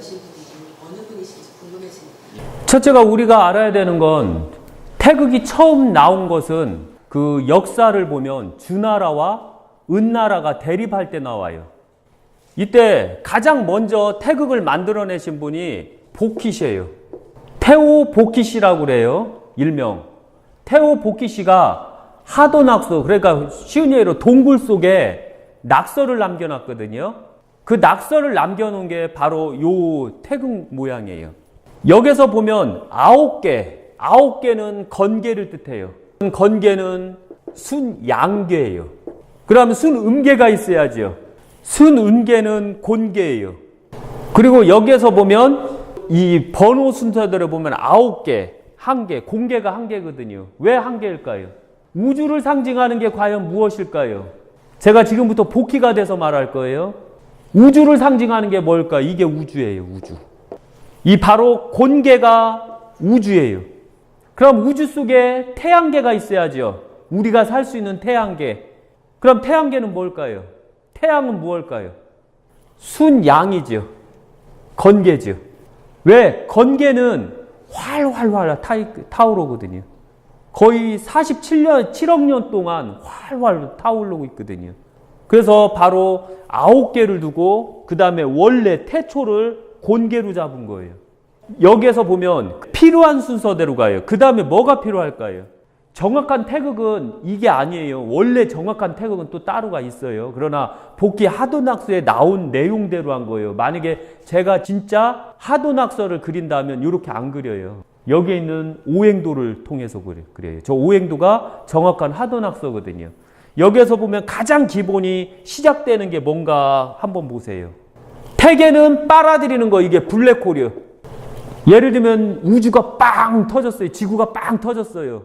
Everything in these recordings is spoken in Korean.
되신 분이 어느 분이신지 궁금해집니다. 첫째가 우리가 알아야 되는 건 태극이 처음 나온 것은 그 역사를 보면 주나라와 은나라가 대립할 때 나와요. 이때 가장 먼저 태극을 만들어내신 분이 보킷이에요. 태오 보킷이라고 그래요. 일명. 태오 보킷이가 하도낙서, 그러니까 쉬운 예로 동굴 속에 낙서를 남겨놨거든요. 그 낙서를 남겨놓은 게 바로 요 태극 모양이에요. 여기서 보면 9개는 건개를 뜻해요. 건개는 순양개예요. 그러면 순음개가 있어야죠. 순은개는 곤개예요. 그리고 여기에서 보면 이 번호 순서대로 보면 9개, 1개, 공개가 1개거든요. 왜 1개일까요? 우주를 상징하는 게 과연 무엇일까요? 제가 지금부터 복희가 돼서 말할 거예요. 우주를 상징하는 게 뭘까? 이게 우주예요, 우주. 이 바로 곤개가 우주예요. 그럼 우주 속에 태양계가 있어야죠. 우리가 살 수 있는 태양계. 그럼 태양계는 뭘까요? 태양은 무엇일까요? 순양이죠. 건개죠. 왜? 건개는 활활 타오르거든요. 거의 7억 년 동안 활활 타오르고 있거든요. 그래서 바로 9개를 두고 그 다음에 원래 태초를 곤개로 잡은 거예요. 여기에서 보면 필요한 순서대로 가요. 그 다음에 뭐가 필요할까요? 정확한 태극은 이게 아니에요. 원래 정확한 태극은 또 따로가 있어요. 그러나 복희 하도낙서에 나온 내용대로 한 거예요. 만약에 제가 진짜 하도낙서를 그린다면 이렇게 안 그려요. 여기에 있는 오행도를 통해서 그려요. 저 오행도가 정확한 하도낙서거든요. 여기에서 보면 가장 기본이 시작되는 게 뭔가 한번 보세요. 태계는 빨아들이는 거, 이게 블랙홀이요. 예를 들면 우주가 빵 터졌어요. 지구가 빵 터졌어요.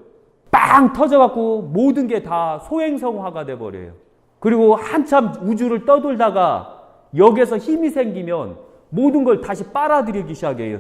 빵 터져갖고 모든 게 다 소행성화가 돼버려요. 그리고 한참 우주를 떠돌다가 여기에서 힘이 생기면 모든 걸 다시 빨아들이기 시작해요.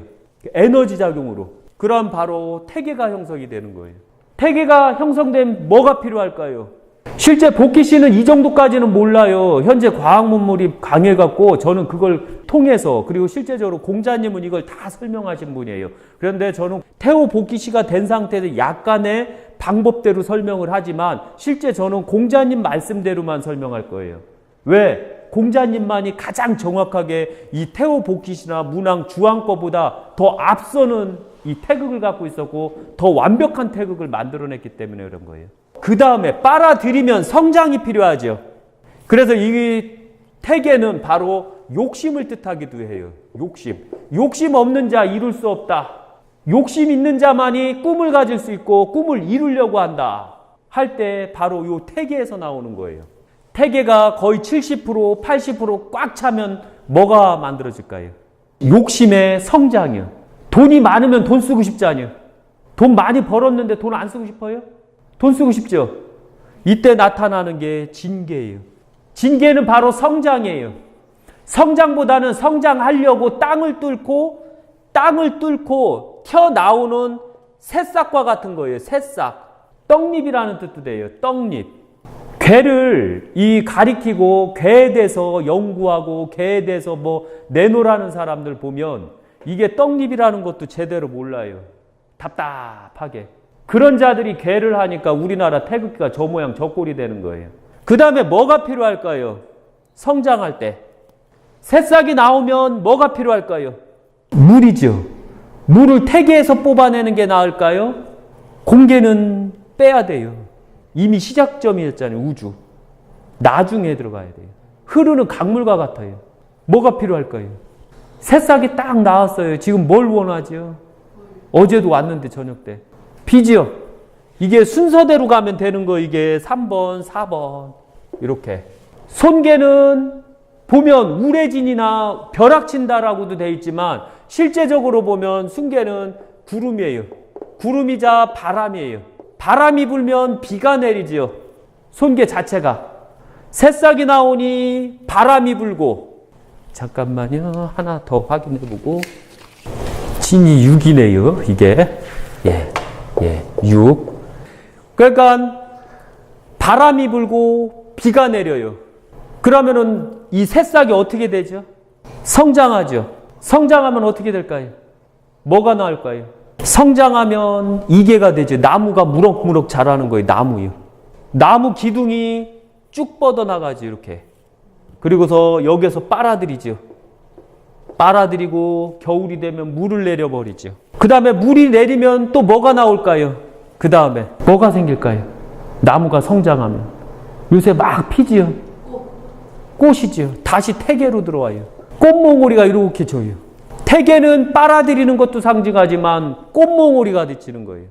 에너지 작용으로. 그럼 바로 태계가 형성이 되는 거예요. 태계가 형성되면 뭐가 필요할까요? 실제 복희 씨는 이 정도까지는 몰라요. 현재 과학문물이 강해갖고 저는 그걸 통해서, 그리고 실제적으로 공자님은 이걸 다 설명하신 분이에요. 그런데 저는 태오 복희 씨가 된 상태에서 약간의 방법대로 설명을 하지만 실제 저는 공자님 말씀대로만 설명할 거예요. 왜? 공자님만이 가장 정확하게 이 태오 복희 씨나 문왕 주왕 거보다 더 앞서는 이 태극을 갖고 있었고 더 완벽한 태극을 만들어냈기 때문에 그런 거예요. 그 다음에 빨아들이면 성장이 필요하죠. 그래서 이 태계는 바로 욕심을 뜻하기도 해요. 욕심 없는 자 이룰 수 없다. 욕심 있는 자만이 꿈을 가질 수 있고 꿈을 이루려고 한다 할 때 바로 이 태계에서 나오는 거예요. 태계가 거의 70%, 80% 꽉 차면 뭐가 만들어질까요? 욕심의 성장이요. 돈이 많으면 돈 쓰고 싶지 않아요? 돈 많이 벌었는데 돈 안 쓰고 싶어요? 돈 쓰고 싶죠? 이때 나타나는 게 진계예요. 진계는 바로 성장이에요. 성장보다는 성장하려고 땅을 뚫고 튀어나오는 새싹과 같은 거예요. 새싹. 떡잎이라는 뜻도 돼요. 떡잎. 괴를 가리키고 괴에 대해서 연구하고 괴에 대해서 뭐 내놓으라는 사람들 보면 이게 떡잎이라는 것도 제대로 몰라요. 답답하게. 그런 자들이 괴를 하니까 우리나라 태극기가 저 모양 저 꼴이 되는 거예요. 그 다음에 뭐가 필요할까요? 성장할 때. 새싹이 나오면 뭐가 필요할까요? 물이죠. 물을 태계에서 뽑아내는 게 나을까요? 공개는 빼야 돼요. 이미 시작점이었잖아요. 우주. 나중에 들어가야 돼요. 흐르는 강물과 같아요. 뭐가 필요할까요? 새싹이 딱 나왔어요. 지금 뭘 원하죠? 어제도 왔는데 저녁 때. 비지요. 이게 순서대로 가면 되는 거, 이게 3번, 4번 이렇게. 손개는 보면 우레진이나 벼락친다라고도 돼 있지만 실제적으로 보면 순개는 구름이에요. 구름이자 바람이에요. 바람이 불면 비가 내리지요. 손개 자체가. 새싹이 나오니 바람이 불고. 잠깐만요. 하나 더 확인해보고. 진이 6이네요. 이게. 6. 그러니까 바람이 불고 비가 내려요. 그러면은 이 새싹이 어떻게 되죠? 성장하죠. 성장하면 어떻게 될까요? 뭐가 나올까요? 성장하면 이게가 되죠. 나무가 무럭무럭 자라는 거예요. 나무요. 나무 기둥이 쭉 뻗어나가죠. 이렇게. 그리고서 여기서 빨아들이죠. 빨아들이고 겨울이 되면 물을 내려버리죠. 그 다음에 물이 내리면 또 뭐가 나올까요? 그 다음에 뭐가 생길까요? 나무가 성장하면 요새 막 피지요. 꽃이지요. 다시 태계로 들어와요. 꽃몽오리가 이렇게 져요. 태계는 빨아들이는 것도 상징하지만 꽃몽오리가 되치는 거예요.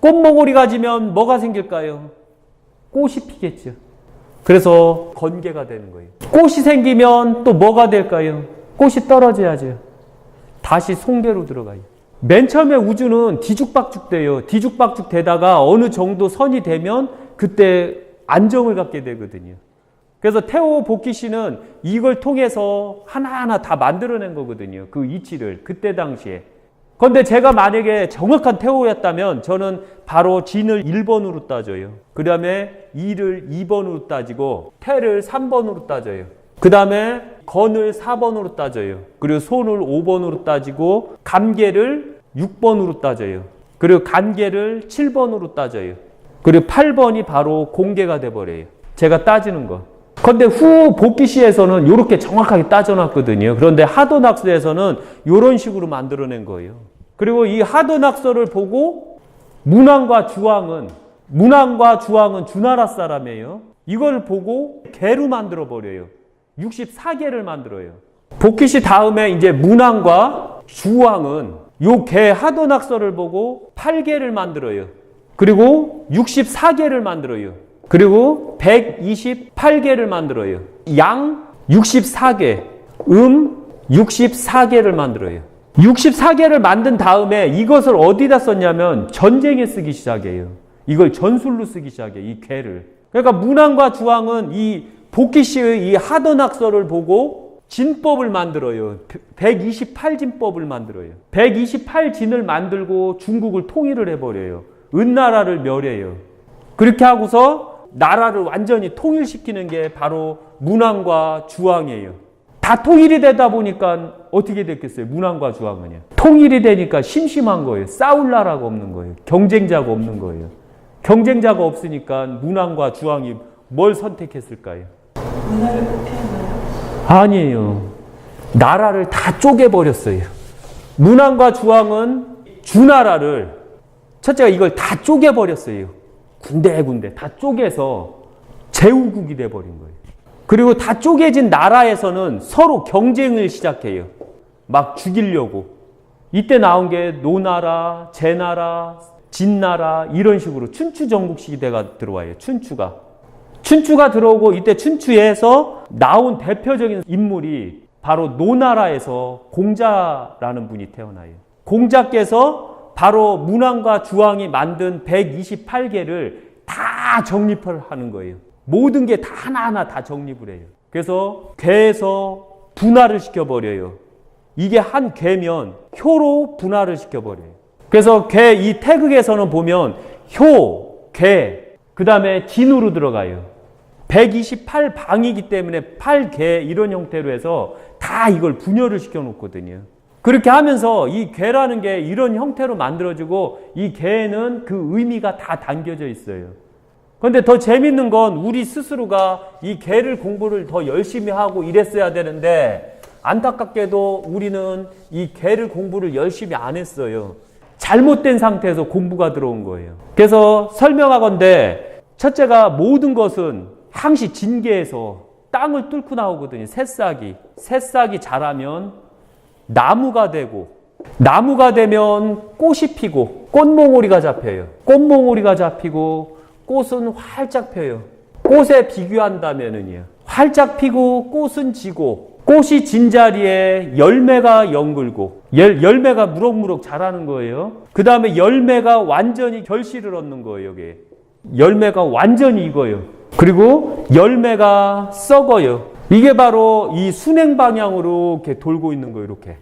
꽃몽오리가 지면 뭐가 생길까요? 꽃이 피겠죠. 그래서 건개가 되는 거예요. 꽃이 생기면 또 뭐가 될까요? 꽃이 떨어져야죠. 다시 송계로 들어가요. 맨 처음에 우주는 뒤죽박죽 돼요. 뒤죽박죽 되다가 어느 정도 선이 되면 그때 안정을 갖게 되거든요. 그래서 태호 복귀씨는 이걸 통해서 하나하나 다 만들어낸 거거든요. 그 이치를 그때 당시에. 그런데 제가 만약에 정확한 태호였다면 저는 바로 진을 1번으로 따져요. 그 다음에 이를 2번으로 따지고 태를 3번으로 따져요. 그 다음에 건을 4번으로 따져요. 그리고 손을 5번으로 따지고 감개를 6번으로 따져요. 그리고 간개를 7번으로 따져요. 그리고 8번이 바로 공개가 돼버려요. 제가 따지는 거. 그런데 후 복귀시에서는 이렇게 정확하게 따져놨거든요. 그런데 하도낙서에서는 이런 식으로 만들어낸 거예요. 그리고 이 하도낙서를 보고 문왕과 주왕은 주나라 사람이에요. 이걸 보고 개로 만들어버려요. 64개를 만들어요. 복귀시 다음에 이제 문왕과 주왕은 요 개 하도낙서를 보고 8개를 만들어요. 그리고 64개를 만들어요. 그리고 128개를 만들어요. 양 64개, 64개를 만들어요. 64개를 만든 다음에 이것을 어디다 썼냐면 전쟁에 쓰기 시작해요. 이걸 전술로 쓰기 시작해요. 이 괴를. 그러니까 문왕과 주왕은 이 복귀시의 이 하도낙서를 보고 진법을 만들어요. 128진법을 만들어요. 128진을 만들고 중국을 통일을 해버려요. 은나라를 멸해요. 그렇게 하고서 나라를 완전히 통일시키는 게 바로 문왕과 주왕이에요. 다 통일이 되다 보니까 어떻게 됐겠어요? 문왕과 주왕은요. 통일이 되니까 심심한 거예요. 싸울 나라가 없는 거예요. 경쟁자가 없는 거예요. 경쟁자가 없으니까 문왕과 주왕이 뭘 선택했을까요? 문화를 회피했나요? 아니에요. 나라를 다 쪼개버렸어요. 문왕과 주왕은 주나라를 첫째가 이걸 다 쪼개버렸어요. 군데군데 다 쪼개서 제후국이 돼버린 거예요. 그리고 다 쪼개진 나라에서는 서로 경쟁을 시작해요. 막 죽이려고. 이때 나온 게 노나라, 제나라, 진나라 이런 식으로 춘추 전국 시대가 들어와요. 춘추가 들어오고 이때 춘추에서 나온 대표적인 인물이 바로 노나라에서 공자라는 분이 태어나요. 공자께서 바로 문왕과 주왕이 만든 128개를 다 정립을 하는 거예요. 모든 게 다 하나하나 다 정립을 해요. 그래서 괴에서 분화를 시켜버려요. 이게 한 괴면 효로 분화를 시켜버려요. 그래서 괴 이 태극에서는 보면 효, 괴, 그 다음에 진으로 들어가요. 128방이기 때문에 8개 이런 형태로 해서 다 이걸 분열을 시켜놓거든요. 그렇게 하면서 이 괴라는 게 이런 형태로 만들어지고 이 괴에는 그 의미가 다 담겨져 있어요. 그런데 더 재밌는 건 우리 스스로가 이 괴를 공부를 더 열심히 하고 이랬어야 되는데 안타깝게도 우리는 이 괴를 공부를 열심히 안 했어요. 잘못된 상태에서 공부가 들어온 거예요. 그래서 설명하건대 첫째가 모든 것은 항시 진계에서 땅을 뚫고 나오거든요. 새싹이 자라면 나무가 되고 나무가 되면 꽃이 피고 꽃몽오리가 잡혀요. 꽃몽오리가 잡히고 꽃은 활짝 펴요. 꽃에 비교한다면은요. 활짝 피고 꽃은 지고 꽃이 진 자리에 열매가 연글고 열매가 무럭무럭 자라는 거예요. 그 다음에 열매가 완전히 결실을 얻는 거예요. 여기 열매가 완전히 익어요. 그리고 열매가 썩어요. 이게 바로 이 순행 방향으로 이렇게 돌고 있는 거예요. 이렇게.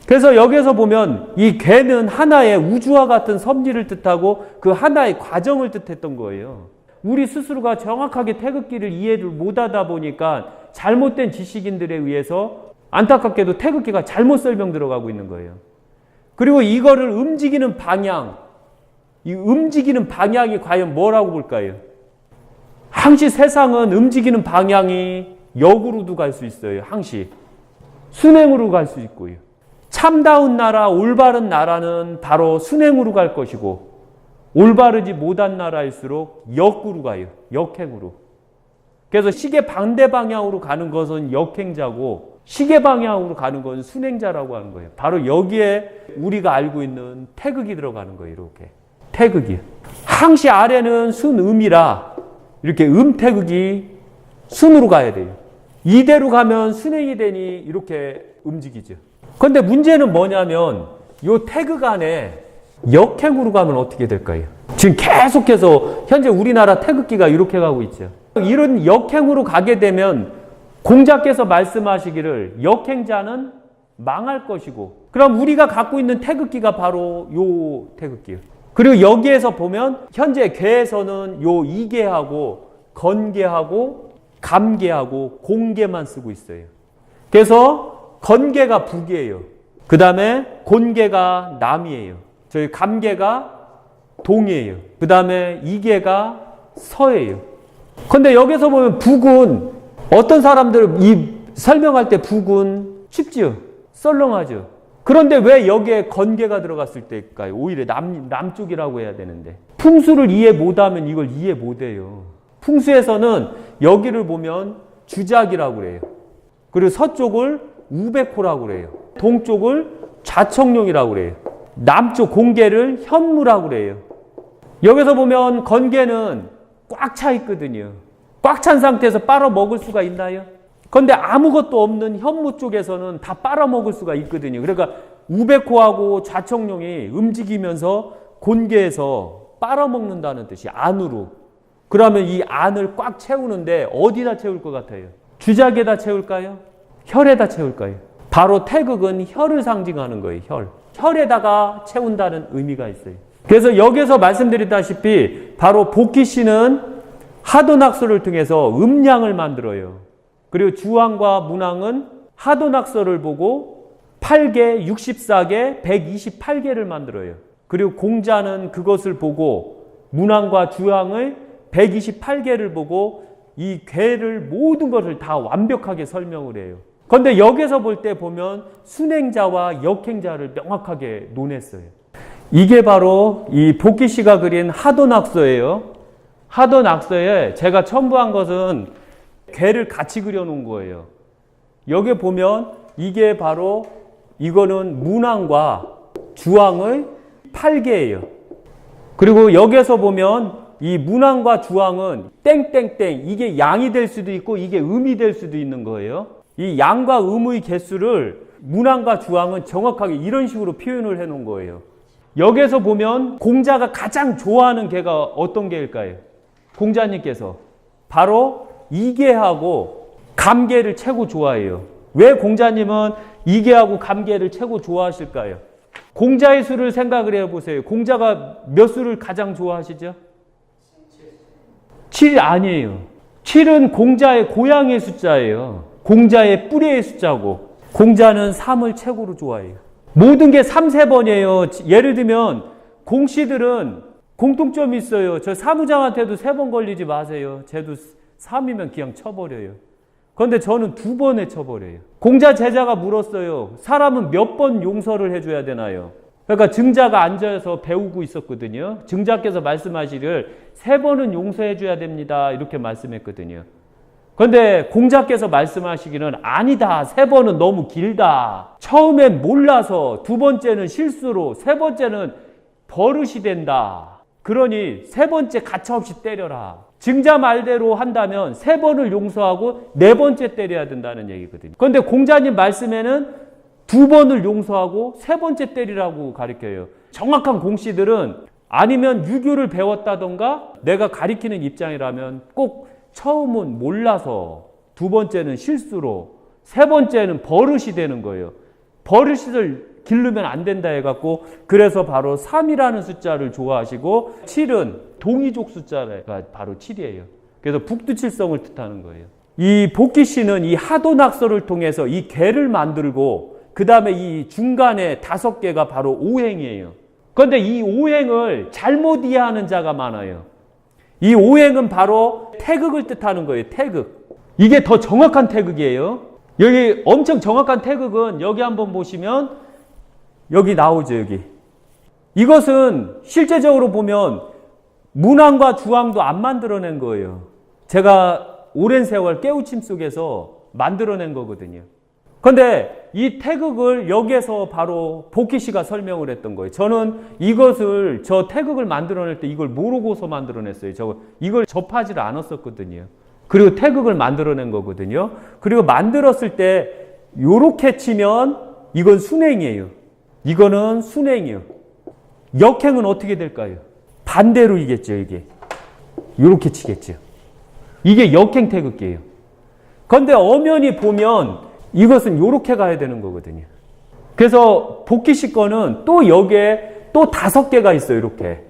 그래서 여기에서 보면 이 괴는 하나의 우주와 같은 섭리를 뜻하고 그 하나의 과정을 뜻했던 거예요. 우리 스스로가 정확하게 태극기를 이해를 못하다 보니까 잘못된 지식인들에 의해서 안타깝게도 태극기가 잘못 설명 들어가고 있는 거예요. 그리고 이거를 움직이는 방향, 이 움직이는 방향이 과연 뭐라고 볼까요? 항시 세상은 움직이는 방향이 역으로도 갈 수 있어요. 항시. 순행으로 갈 수 있고요. 참다운 나라, 올바른 나라는 바로 순행으로 갈 것이고 올바르지 못한 나라일수록 역으로 가요. 역행으로. 그래서 시계 반대 방향으로 가는 것은 역행자고 시계 방향으로 가는 것은 순행자라고 하는 거예요. 바로 여기에 우리가 알고 있는 태극이 들어가는 거예요. 이렇게. 태극이. 항시 아래는 순음이라 이렇게 음태극이 순으로 가야 돼요. 이대로 가면 순행이 되니 이렇게 움직이죠. 그런데 문제는 뭐냐면 이 태극 안에 역행으로 가면 어떻게 될까요? 지금 계속해서 현재 우리나라 태극기가 이렇게 가고 있죠. 이런 역행으로 가게 되면 공자께서 말씀하시기를 역행자는 망할 것이고 그럼 우리가 갖고 있는 태극기가 바로 요 태극기예요. 그리고 여기에서 보면 현재 괴에서는 요 이계하고 건계하고 감계하고 공계만 쓰고 있어요. 그래서 건계가 북이에요. 그 다음에 곤계가 남이에요. 저희 감계가 동이에요. 그 다음에 이계가 서예요. 근데 여기서 보면 북은 어떤 사람들 설명할 때 북은 쉽지요. 썰렁하죠. 그런데 왜 여기에 건계가 들어갔을 때일까요? 오히려 남쪽이라고 해야 되는데. 풍수를 이해 못하면 이걸 이해 못해요. 풍수에서는 여기를 보면 주작이라고 그래요. 그리고 서쪽을 우백호라고 그래요. 동쪽을 좌청룡이라고 그래요. 남쪽 공계를 현무라고 그래요. 여기서 보면 건계는 꽉 차 있거든요. 꽉 찬 상태에서 빨아먹을 수가 있나요? 그런데 아무것도 없는 현무 쪽에서는 다 빨아먹을 수가 있거든요. 그러니까 우백호하고 좌청룡이 움직이면서 곤계에서 빨아먹는다는 뜻이 안으로. 그러면 이 안을 꽉 채우는데 어디다 채울 것 같아요? 주작에다 채울까요? 혈에다 채울까요? 바로 태극은 혈을 상징하는 거예요. 혈에다가 채운다는 의미가 있어요. 그래서 여기서 말씀드렸다시피 바로 복희씨는 하도낙서를 통해서 음량을 만들어요. 그리고 주왕과 문왕은 하도낙서를 보고 8개, 64개, 128개를 만들어요. 그리고 공자는 그것을 보고 문왕과 주왕을 128개를 보고 이 괴를 모든 것을 다 완벽하게 설명을 해요. 그런데 여기서 볼 때 보면 순행자와 역행자를 명확하게 논했어요. 이게 바로 이 복희씨가 그린 하도낙서예요. 하도낙서에 제가 첨부한 것은 괴를 같이 그려놓은 거예요. 여기 보면 이게 바로 이거는 문왕과 주왕의 8개예요. 그리고 여기서 보면 이 문왕과 주왕은 땡땡땡 이게 양이 될 수도 있고 이게 음이 될 수도 있는 거예요. 이 양과 음의 개수를 문왕과 주왕은 정확하게 이런 식으로 표현을 해놓은 거예요. 여기서 보면 공자가 가장 좋아하는 개가 어떤 개일까요? 공자님께서 바로 이계하고 감계를 최고 좋아해요. 왜 공자님은 이계하고 감계를 최고 좋아하실까요? 공자의 수를 생각을 해보세요. 공자가 몇 수를 가장 좋아하시죠? 7이 아니에요. 7은 공자의 고향의 숫자예요. 공자의 뿌리의 숫자고 공자는 3을 최고로 좋아해요. 모든 게 3, 3번이에요. 예를 들면 공씨들은 공통점이 있어요. 저 사무장한테도 3번 걸리지 마세요. 쟤도 3이면 그냥 쳐버려요. 그런데 저는 2번에 쳐버려요. 공자 제자가 물었어요. 사람은 몇 번 용서를 해줘야 되나요? 그러니까 증자가 앉아서 배우고 있었거든요. 증자께서 말씀하시기를 3번은 용서해줘야 됩니다. 이렇게 말씀했거든요. 그런데 공자께서 말씀하시기는 아니다. 3번은 너무 길다. 처음엔 몰라서, 2번째는 실수로, 3번째는 버릇이 된다. 그러니 3번째 가차없이 때려라. 증자 말대로 한다면 3번을 용서하고 4번째 때려야 된다는 얘기거든요. 그런데 공자님 말씀에는 2번을 용서하고 3번째 때리라고 가르쳐요. 정확한 공씨들은 아니면 유교를 배웠다던가 내가 가르치는 입장이라면 꼭 처음은 몰라서, 2번째는 실수로, 3번째는 버릇이 되는 거예요. 버릇을 기르면 안 된다 해갖고 그래서 바로 3이라는 숫자를 좋아하시고 7은 동이족 숫자가 바로 7이에요. 그래서 북두칠성을 뜻하는 거예요. 이 복희 씨는 이 하도낙서를 통해서 이 괴를 만들고 그 다음에 이 중간에 5개가 바로 오행이에요. 그런데 이 오행을 잘못 이해하는 자가 많아요. 이 오행은 바로 태극을 뜻하는 거예요. 태극. 이게 더 정확한 태극이에요. 여기 엄청 정확한 태극은 여기 한번 보시면 여기 나오죠. 여기. 이것은 실제적으로 보면 문왕과 주왕도 안 만들어낸 거예요. 제가 오랜 세월 깨우침 속에서 만들어낸 거거든요. 그런데 이 태극을 여기에서 바로 복희 씨가 설명을 했던 거예요. 저는 이것을 저 태극을 만들어낼 때 이걸 모르고서 만들어냈어요. 이걸 접하지 않았었거든요. 그리고 태극을 만들어낸 거거든요. 그리고 만들었을 때 요렇게 치면 이건 순행이에요. 이거는 순행이에요. 역행은 어떻게 될까요? 반대로 이겠죠. 이게 요렇게 치겠죠. 이게 역행 태극기예요. 그런데 엄연히 보면 이것은 요렇게 가야 되는 거거든요. 그래서 복희 씨 거는 또 여기에 또 5개가 있어요. 이렇게.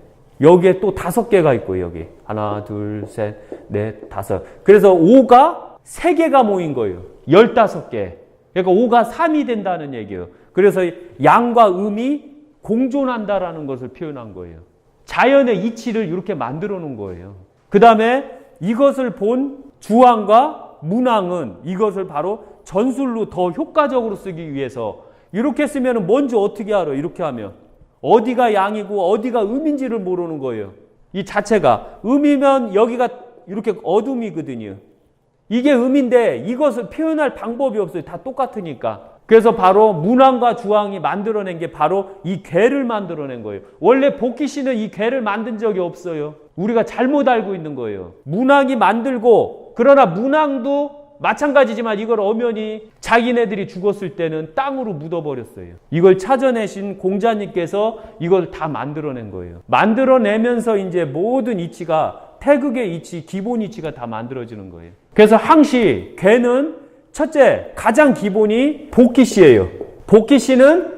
여기에 또 5개가 있고 여기. 하나, 둘, 셋, 넷, 5. 그래서 5가 3개가 모인 거예요. 15개. 그러니까 5가 3이 된다는 얘기예요. 그래서 양과 음이 공존한다라는 것을 표현한 거예요. 자연의 이치를 이렇게 만들어 놓은 거예요. 그 다음에 이것을 본 주왕과 문왕은 이것을 바로 전술로 더 효과적으로 쓰기 위해서 이렇게 쓰면 먼저 어떻게 알아? 이렇게 하면 어디가 양이고 어디가 음인지를 모르는 거예요. 이 자체가 음이면 여기가 이렇게 어둠이거든요. 이게 음인데 이것을 표현할 방법이 없어요. 다 똑같으니까. 그래서 바로 문왕과 주왕이 만들어낸 게 바로 이 괴를 만들어낸 거예요. 원래 복희 씨는 이 괴를 만든 적이 없어요. 우리가 잘못 알고 있는 거예요. 문왕이 만들고, 그러나 문왕도 마찬가지지만 이걸 엄연히 자기네들이 죽었을 때는 땅으로 묻어버렸어요. 이걸 찾아내신 공자님께서 이걸 다 만들어낸 거예요. 만들어내면서 이제 모든 이치가, 태극의 이치, 기본 이치가 다 만들어지는 거예요. 그래서 항시 괴는 첫째, 가장 기본이 복희 씨예요. 복희 씨는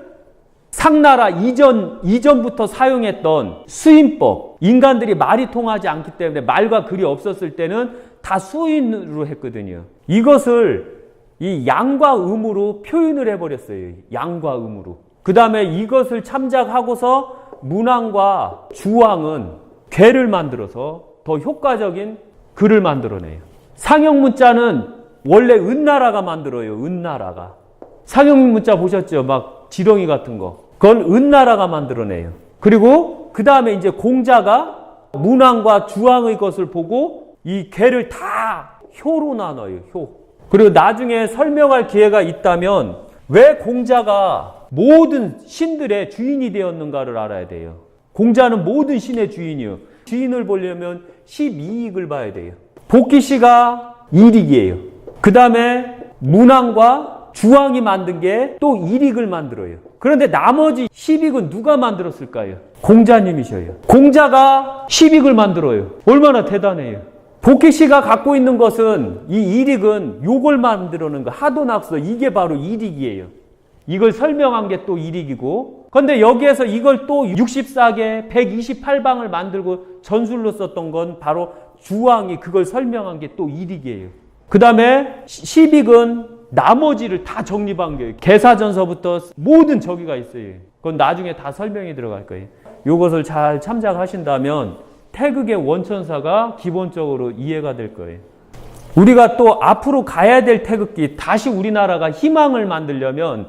상나라 이전부터 사용했던 수인법. 인간들이 말이 통하지 않기 때문에 말과 글이 없었을 때는 다 수인으로 했거든요. 이것을 이 양과 음으로 표현을 해버렸어요. 양과 음으로. 그 다음에 이것을 참작하고서 문왕과 주왕은 괴를 만들어서 더 효과적인 글을 만들어내요. 상형문자는 원래 은나라가 만들어요. 은나라가. 상형문자 보셨죠? 막 지렁이 같은 거. 그건 은나라가 만들어내요. 그리고 그 다음에 이제 공자가 문왕과 주왕의 것을 보고 이 괴를 다 효로 나눠요. 효. 그리고 나중에 설명할 기회가 있다면 왜 공자가 모든 신들의 주인이 되었는가를 알아야 돼요. 공자는 모든 신의 주인이요. 주인을 보려면 12익을 봐야 돼요. 복희 씨가 1익이에요. 그 다음에 문왕과 주왕이 만든 게 또 1익을 만들어요. 그런데 나머지 10익은 누가 만들었을까요? 공자님이셔요. 공자가 10익을 만들어요. 얼마나 대단해요. 복희 씨가 갖고 있는 것은 이 1익은 요걸 만들어낸 거, 하도낙서, 이게 바로 1익이에요. 이걸 설명한 게 또 1익이고, 그런데 여기에서 이걸 또 64개, 128방을 만들고 전술로 썼던 건 바로 주왕이 그걸 설명한 게 또 1익이에요. 그 다음에 10익은 나머지를 다 정립한 거예요. 계사전서부터 모든 저기가 있어요. 그건 나중에 다 설명이 들어갈 거예요. 이것을 잘 참작하신다면 태극의 원천사가 기본적으로 이해가 될 거예요. 우리가 또 앞으로 가야 될 태극기, 다시 우리나라가 희망을 만들려면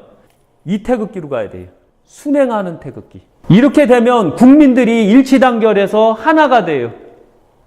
이 태극기로 가야 돼요. 순행하는 태극기. 이렇게 되면 국민들이 일치단결해서 하나가 돼요.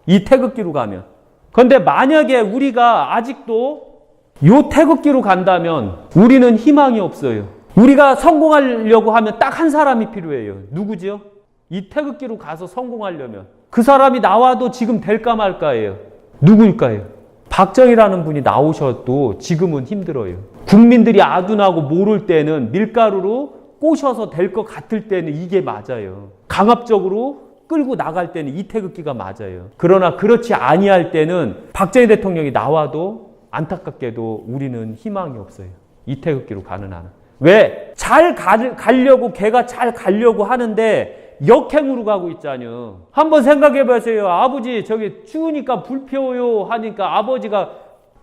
이 태극기로 가면. 그런데 만약에 우리가 아직도 이 태극기로 간다면 우리는 희망이 없어요. 우리가 성공하려고 하면 딱 한 사람이 필요해요. 누구죠? 이 태극기로 가서 성공하려면 그 사람이 나와도 지금 될까 말까예요. 누구일까요? 박정희라는 분이 나오셔도 지금은 힘들어요. 국민들이 아둔하고 모를 때는 밀가루로 꼬셔서 될 것 같을 때는 이게 맞아요. 강압적으로 끌고 나갈 때는 이 태극기가 맞아요. 그러나 그렇지 아니할 때는 박정희 대통령이 나와도 안타깝게도 우리는 희망이 없어요. 이 태극기로 가는 한은. 왜? 잘 가려고, 걔가 잘 가려고 하는데 역행으로 가고 있잖아요. 한번 생각해 보세요. 아버지 저기 추우니까 불 피워요 하니까 아버지가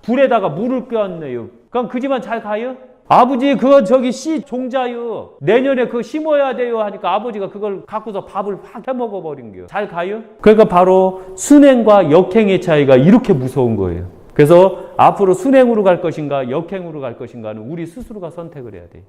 불에다가 물을 껴안네요. 그럼 그 집안 잘 가요? 아버지 그거 저기 씨 종자요. 내년에 그거 심어야 돼요 하니까 아버지가 그걸 갖고서 밥을 확 해먹어 버린 거예요. 잘 가요? 그러니까 바로 순행과 역행의 차이가 이렇게 무서운 거예요. 그래서 앞으로 순행으로 갈 것인가 역행으로 갈 것인가는 우리 스스로가 선택을 해야 돼요.